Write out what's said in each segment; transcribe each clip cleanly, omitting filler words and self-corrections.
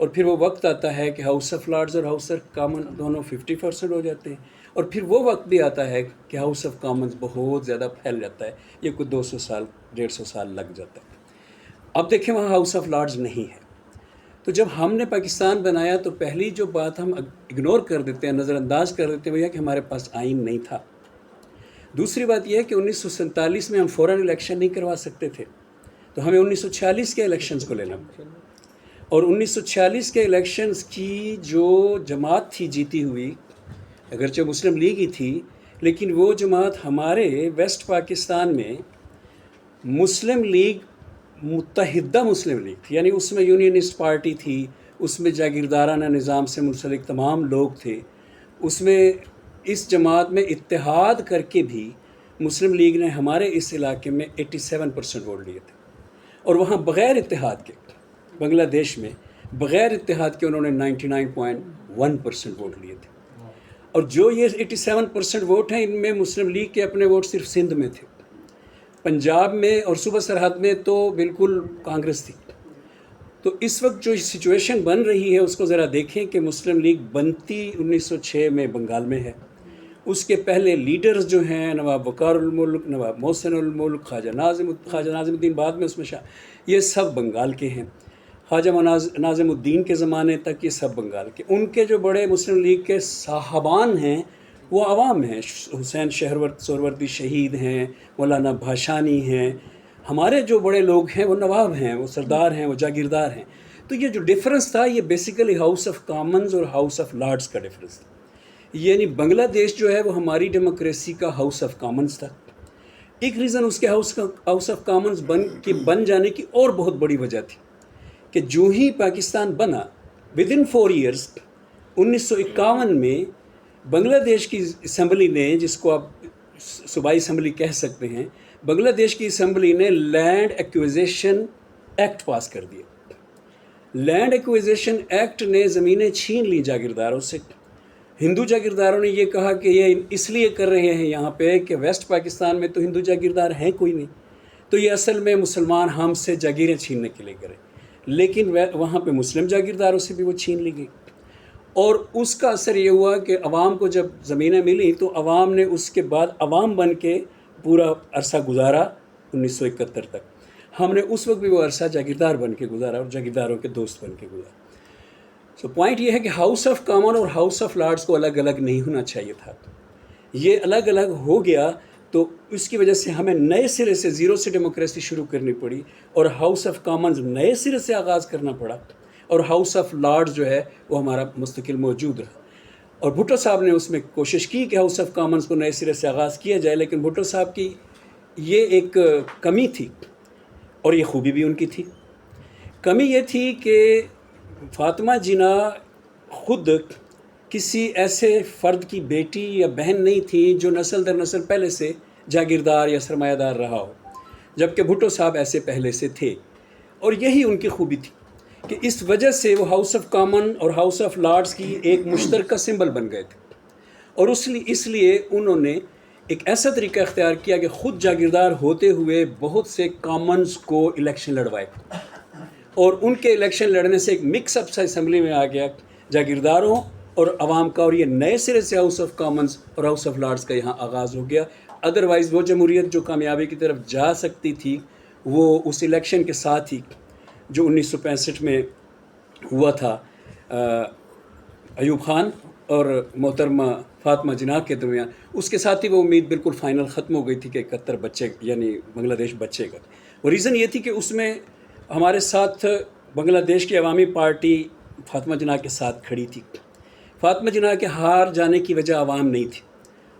اور پھر وہ وقت آتا ہے کہ ہاؤس آف لارڈز اور ہاؤس آف کامن دونوں 50% ہو جاتے ہیں، اور پھر وہ وقت بھی آتا ہے کہ ہاؤس آف کامنز بہت زیادہ پھیل جاتا ہے، یہ کوئی 200 سال 150 سال لگ جاتا ہے۔ اب دیکھیں وہاں ہاؤس آف لارڈز نہیں ہے، تو جب ہم نے پاکستان بنایا تو پہلی جو بات ہم اگنور کر دیتے ہیں، نظر انداز کر دیتے ہیں، وہ یہ کہ ہمارے پاس آئین نہیں تھا۔ دوسری بات یہ ہے کہ 1947 میں ہم فوراً الیکشن نہیں کروا سکتے تھے، تو ہمیں 1946 کے الیکشنز کو لینا پڑا، اور 1946 کے الیکشنز کی جو جماعت تھی جیتی ہوئی، اگرچہ مسلم لیگ ہی تھی، لیکن وہ جماعت ہمارے ویسٹ پاکستان میں مسلم لیگ متحدہ مسلم لیگ تھی، یعنی اس میں یونینسٹ پارٹی تھی، اس میں جاگیردارانہ نظام سے منسلک تمام لوگ تھے، اس میں اس جماعت میں اتحاد کر کے بھی مسلم لیگ نے ہمارے اس علاقے میں 87% ووٹ لیے تھے، اور وہاں بغیر اتحاد کے، بنگلہ دیش میں بغیر اتحاد کے انہوں نے 99.1% ووٹ لیے تھے، اور جو یہ 87% ووٹ ہیں ان میں مسلم لیگ کے اپنے ووٹ صرف سندھ میں تھے، پنجاب میں اور صوبہ سرحد میں تو بالکل کانگریس تھی۔ تو اس وقت جو سچویشن بن رہی ہے اس کو ذرا دیکھیں کہ مسلم لیگ بنتی 1906 میں بنگال میں ہے، اس کے پہلے لیڈرز جو ہیں نواب وقار الملک، نواب محسن الملک، خواجہ ناظم الدین بعد میں اس میں یہ سب بنگال کے ہیں، خواجہ ناظم الدین کے زمانے تک یہ سب بنگال کے۔ ان کے جو بڑے مسلم لیگ کے صاحبان ہیں وہ عوام ہیں، حسین سہروردی شہید ہیں، مولانا بھاشانی ہیں، ہمارے جو بڑے لوگ ہیں وہ نواب ہیں، وہ سردار ہیں، وہ جاگیردار ہیں۔ تو یہ جو ڈیفرنس تھا یہ بیسیکلی ہاؤس آف کامنز اور ہاؤس آف لارڈز کا ڈیفرنس تھا، یعنی بنگلہ دیش جو ہے وہ ہماری ڈیموکریسی کا ہاؤس آف کامنز تھا۔ ایک ریزن اس کے ہاؤس آف کامنز بن جانے کی اور بہت بڑی وجہ تھی کہ جو ہی پاکستان بنا ودن 4 ایئرز 1951 میں بنگلہ دیش کی اسمبلی نے، جس کو آپ صوبائی اسمبلی کہہ سکتے ہیں، بنگلہ دیش کی اسمبلی نے لینڈ ایکویزیشن ایکٹ پاس کر دیا۔ لینڈ ایکویزیشن ایکٹ نے زمینیں چھین لی جاگیرداروں سے۔ ہندو جاگیرداروں نے یہ کہا کہ یہ اس لیے کر رہے ہیں یہاں پہ کہ ویسٹ پاکستان میں تو ہندو جاگیردار ہیں کوئی نہیں، تو یہ اصل میں مسلمان ہم سے جاگیریں چھیننے کے لیے کرے، لیکن وہاں پہ مسلم جاگیرداروں سے بھی وہ چھین لی گئی، اور اس کا اثر یہ ہوا کہ عوام کو جب زمینیں ملی تو عوام نے اس کے بعد عوام بن کے پورا عرصہ گزارا 1971 تک۔ ہم نے اس وقت بھی وہ عرصہ جاگیردار بن کے گزارا اور جاگیرداروں کے دوست بن کے گزارا۔ سو پوائنٹ یہ ہے کہ ہاؤس آف کامن اور ہاؤس آف لارڈز کو الگ الگ نہیں ہونا چاہیے تھا، یہ الگ الگ ہو گیا، تو اس کی وجہ سے ہمیں نئے سرے سے زیرو سے ڈیموکریسی شروع کرنی پڑی، اور ہاؤس آف کامنز نئے سرے سے آغاز کرنا پڑا، اور ہاؤس آف لارڈز جو ہے وہ ہمارا مستقل موجود رہا۔ اور بھٹو صاحب نے اس میں کوشش کی کہ ہاؤس آف کامنز کو نئے سرے سے آغاز کیا جائے، لیکن بھٹو صاحب کی یہ ایک کمی تھی، اور یہ خوبی بھی ان کی تھی۔ کمی یہ تھی کہ فاطمہ جناح خود کسی ایسے فرد کی بیٹی یا بہن نہیں تھی جو نسل در نسل پہلے سے جاگیردار یا سرمایہ دار رہا ہو، جبکہ بھٹو صاحب ایسے پہلے سے تھے، اور یہی ان کی خوبی تھی کہ اس وجہ سے وہ ہاؤس آف کامن اور ہاؤس آف لارڈز کی ایک مشترکہ سمبل بن گئے تھے، اور اس لیے انہوں نے ایک ایسا طریقہ اختیار کیا کہ خود جاگیردار ہوتے ہوئے بہت سے کامنز کو الیکشن لڑوائے، اور ان کے الیکشن لڑنے سے ایک مکس اپ سا اسمبلی میں آ گیا جاگیرداروں اور عوام کا، اور یہ نئے سرے سے ہاؤس آف کامنز اور ہاؤس آف لارڈز کا یہاں آغاز ہو گیا۔ ادروائز وہ جمہوریت جو کامیابی کی طرف جا سکتی تھی وہ اس الیکشن کے ساتھ ہی جو 1965 میں ہوا تھا ایوب خان اور محترمہ فاطمہ جناح کے درمیان، اس کے ساتھ ہی وہ امید بالکل فائنل ختم ہو گئی تھی کہ 71 بچے یعنی بنگلہ دیش بچے گا۔ وہ ریزن یہ تھی کہ اس میں ہمارے ساتھ بنگلہ دیش کی عوامی پارٹی فاطمہ جناح کے ساتھ کھڑی تھی۔ فاطمہ جناح کے ہار جانے کی وجہ عوام نہیں تھی۔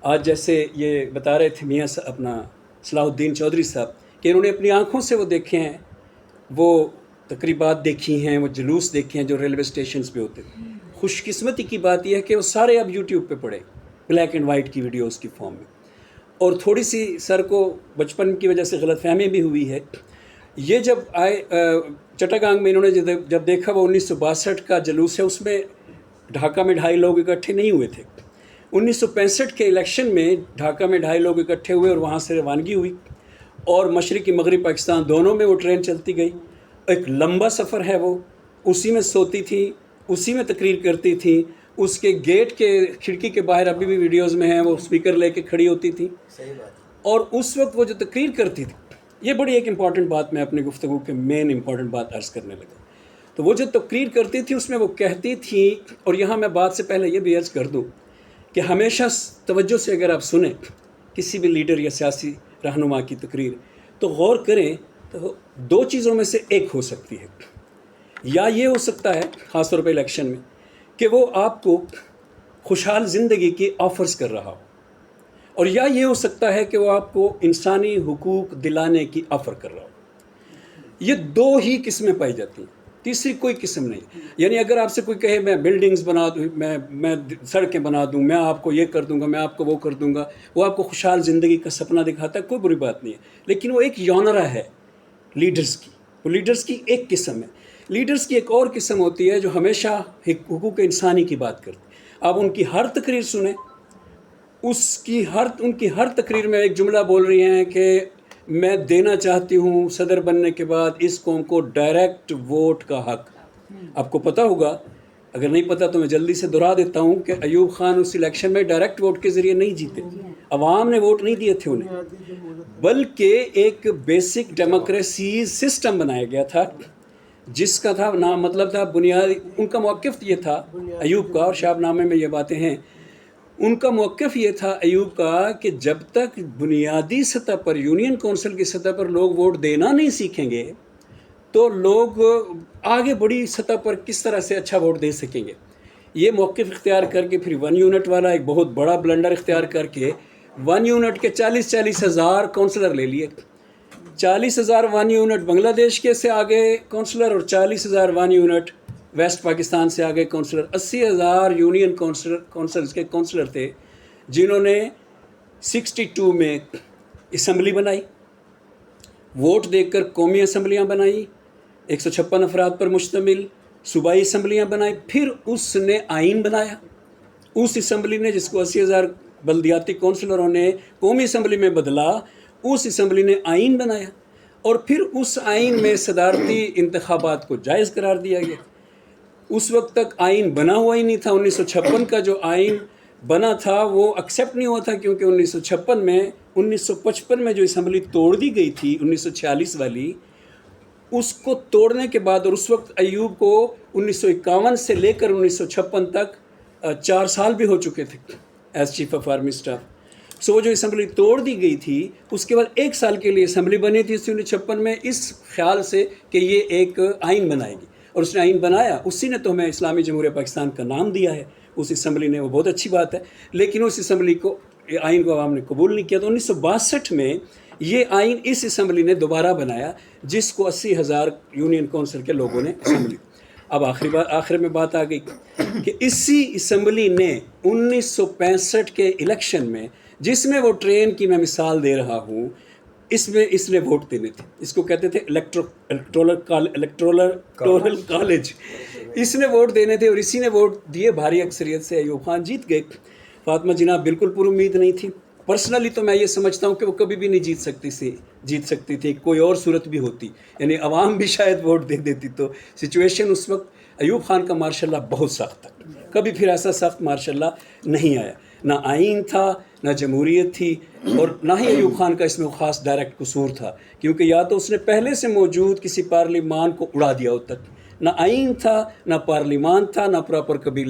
آج جیسے یہ بتا رہے تھے میاں اپنا صلاح الدین چودھری صاحب کہ انہوں نے اپنی آنکھوں سے وہ دیکھے ہیں، وہ تقریبات دیکھی ہیں، وہ جلوس دیکھے ہیں جو ریلوے اسٹیشنز پہ ہوتے ہیں۔ خوش قسمتی کی بات یہ ہے کہ وہ سارے اب یوٹیوب پہ پڑے بلیک اینڈ وائٹ کی ویڈیوز کی فارم میں، اور تھوڑی سی سر کو بچپن کی وجہ سے غلط فہمی بھی ہوئی ہے۔ یہ جب آئے چٹاگانگ میں، انہوں نے جب دیکھا وہ 1962 کا جلوس ہے، اس میں ڈھاکہ میں 2.5 لوگ اکٹھے نہیں ہوئے تھے۔ 1965 کے الیکشن میں ڈھاکہ میں 2.5 لوگ اکٹھے ہوئے اور وہاں سے روانگی ہوئی، اور مشرقی مغربی پاکستان دونوں میں وہ ٹرین چلتی گئی۔ ایک لمبا سفر ہے وہ، اسی میں سوتی تھی, اسی میں تقریر کرتی تھی. اس کے گیٹ کے کھڑکی کے باہر ابھی بھی ویڈیوز میں ہیں وہ اسپیکر لے کے کھڑی ہوتی تھی. صحیح بات. اور اس وقت وہ جو تقریر کرتی تھی, یہ بڑی ایک امپورٹنٹ بات میں اپنی گفتگو کے مین امپورٹنٹ بات عرض کرنے لگا. تو وہ جو تقریر کرتی تھی اس میں وہ کہتی تھی, اور یہاں میں بات سے پہلے یہ بھی عرض کر دوں کہ ہمیشہ توجہ سے اگر آپ سنیں کسی بھی لیڈر یا سیاسی رہنما کی تقریر تو غور کریں تو دو چیزوں میں سے ایک ہو سکتی ہے. یا یہ ہو سکتا ہے خاص طور پہ الیکشن میں کہ وہ آپ کو خوشحال زندگی کی آفرز کر رہا ہو, اور یا یہ ہو سکتا ہے کہ وہ آپ کو انسانی حقوق دلانے کی آفر کر رہا ہو. یہ دو ہی قسمیں پائی جاتی ہیں, تیسری کوئی قسم نہیں. یعنی اگر آپ سے کوئی کہے میں بلڈنگز بنا دوں, میں سڑکیں بنا دوں, میں آپ کو یہ کر دوں گا, میں آپ کو وہ کر دوں گا, وہ آپ کو خوشحال زندگی کا سپنا دکھاتا ہے, کوئی بری بات نہیں ہے. لیکن وہ ایک یونرا ہے لیڈرز کی, وہ لیڈرز کی ایک قسم ہے. لیڈرز کی ایک اور قسم ہوتی ہے جو ہمیشہ حقوق انسانی کی بات کرتی ہے. آپ ان کی ہر تقریر سنیں, ان کی ہر تقریر میں ایک جملہ بول رہی ہیں کہ میں دینا چاہتی ہوں صدر بننے کے بعد اس قوم کو ڈائریکٹ ووٹ کا حق. آپ کو پتہ ہوگا, اگر نہیں پتہ تو میں جلدی سے دہرا دیتا ہوں کہ ایوب خان اس الیکشن میں ڈائریکٹ ووٹ کے ذریعے نہیں جیتے, عوام نے ووٹ نہیں دیے تھے انہیں, بلکہ ایک بیسک ڈیموکریسی سسٹم بنایا گیا تھا جس کا تھا نام مطلب تھا بنیادی. ان کا موقف یہ تھا ایوب کا, اور شاہب نامے میں یہ باتیں ہیں, ان کا موقف یہ تھا ایوب کا کہ جب تک بنیادی سطح پر یونین کونسل کی سطح پر لوگ ووٹ دینا نہیں سیکھیں گے تو لوگ آگے بڑی سطح پر کس طرح سے اچھا ووٹ دے سکیں گے. یہ موقف اختیار کر کے پھر 1 یونٹ والا ایک بہت بڑا بلنڈر اختیار کر کے 1 یونٹ کے 40 ہزار کونسلر لے لیے. 40,000 1 یونٹ بنگلہ دیش کے سے آگے کونسلر, اور 40,000 1 یونٹ ویسٹ پاکستان سے آگے کونسلر. 80,000 یونین کونسلز کے کونسلر تھے جنہوں نے 62 میں اسمبلی بنائی, ووٹ دے کر قومی اسمبلیاں بنائیں, 156 افراد پر مشتمل صوبائی اسمبلیاں بنائیں. پھر اس نے آئین بنایا, اس اسمبلی نے جس کو 80,000 بلدیاتی کونسلروں نے قومی اسمبلی میں بدلا, اس اسمبلی نے آئین بنایا, اور پھر اس آئین میں صدارتی انتخابات کو جائز قرار دیا گیا. اس وقت تک آئین بنا ہوا ہی نہیں تھا. 1956 کا جو آئین بنا تھا وہ ایکسیپٹ نہیں ہوا تھا, کیونکہ 1955 میں جو اسمبلی توڑ دی گئی تھی 1946 والی, اس کو توڑنے کے بعد, اور اس وقت ایوب کو 1951 سے لے کر 1956 تک 4 سال بھی ہو چکے تھے as chief of army staff. So وہ جو اسمبلی توڑ دی گئی تھی اس کے بعد 1 سال کے لیے اسمبلی بنی تھی 1956 میں, اس خیال سے کہ یہ ایک آئین بنائے گی, اور اس نے آئین بنایا. اسی نے تو ہمیں اسلامی جمہوریہ پاکستان کا نام دیا ہے, اس اسمبلی نے, وہ بہت اچھی بات ہے. لیکن اس اسمبلی کو, آئین کو عوام نے قبول نہیں کیا. تو 1962 میں یہ آئین اس اسمبلی نے دوبارہ بنایا جس کو 80,000 یونین کونسل کے لوگوں نے اسمبلی. اب آخر میں بات آ گئی کہ اسی اسمبلی نے 1965 کے الیکشن میں, جس میں وہ ٹرین کی میں مثال دے رہا ہوں, اس نے ووٹ دینے تھے. اس کو کہتے تھے الیکٹورل کالج. اس نے ووٹ دینے تھے, اور اسی نے ووٹ دیے بھاری اکثریت سے. ایوب خان جیت گئے. فاطمہ جناب بالکل پر امید نہیں تھی. پرسنلی تو میں یہ سمجھتا ہوں کہ وہ کبھی بھی نہیں جیت سکتی تھی. کوئی اور صورت بھی ہوتی, یعنی عوام بھی شاید ووٹ دے دیتی. تو سچویشن اس وقت ایوب خان کا ماشاء اللہ بہت سخت تھا. کبھی پھر ایسا سخت ماشاء اللہ نہیں آیا. نہ آئین تھا, نہ جمہوریت تھی, اور نہ ہی ایوب خان کا اس میں خاص ڈائریکٹ قصور تھا, کیونکہ یا تو اس نے پہلے سے موجود کسی پارلیمان کو اڑا دیا ہو تک. نہ آئین تھا, نہ پارلیمان تھا, نہ پراپر قبیلہ